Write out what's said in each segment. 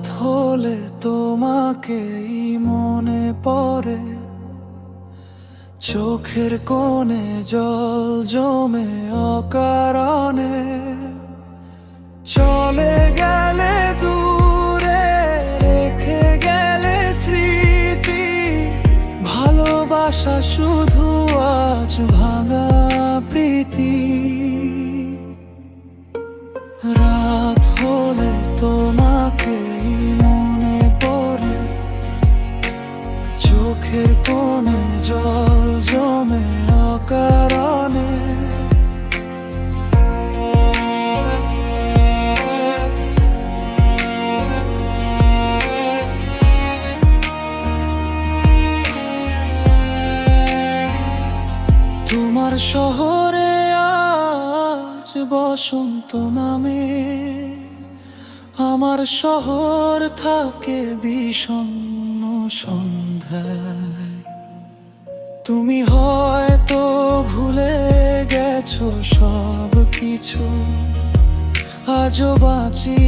রাত হলে তোমাকেই মনে পড়ে, চোখের কোণে জল জমে অকারণে। চলে গেলে দূরে, রেখে গেলে স্মৃতি, ভালোবাসা শুধু আজ ভাঙা প্রীতি। রাত হলে তোমাকেই মনে পড়ে, চোখের কোণে জল জমে অকারণে। তোমার শহরে আজ বসন্ত নামে, আমার শহর থাকে বিষণ্ণ সন্ধ্যায়। তুমি হয়তো ভুলে গেছো সব কিছু, আজও বাঁচি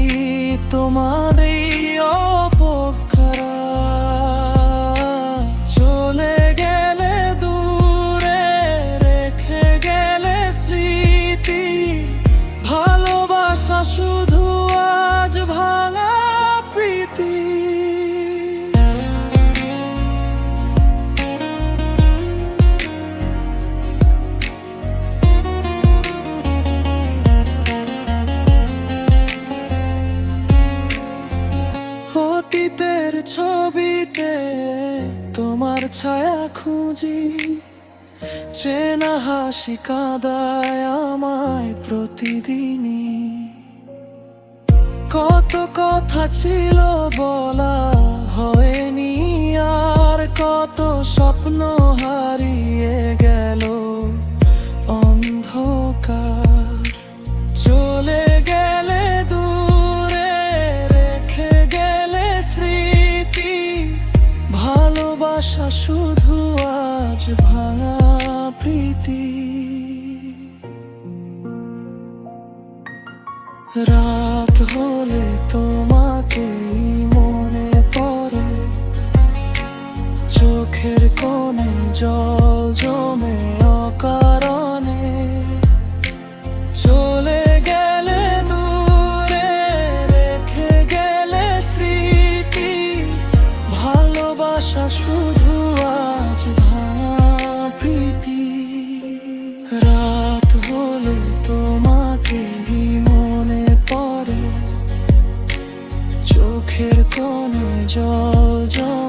তোমার এই অপকারায়। চলে গেলে দূরে, রেখে গেলে স্মৃতি, ভালোবাসা শুধু আজ ভাঙা প্রীতি। অতীতের ছবিতে তোমার ছায়া খুঁজি, চেনা হাসি কাঁদায় আমায় প্রতিদিনই। কত কথা ছিল বলা হয়নি, আর কত স্বপ্ন হারিয়ে গেল অন্ধকার। চলে গেলে দূরে, রেখে গেলে স্মৃতি, ভালোবাসা শুধু আজ ভাঙা প্রীতি। রাত হলে তোমাকেই মনে পড়ে, চোখের কোণে জল জমে অকারণে। চলে গেলে দূরে, রেখে গেলে স্মৃতি, ভালোবাসা শুধু আজ ভাঙা প্রীতি। রাত হলে তোমাকেই মনে পড়ে, চোখের কোণে জল জমে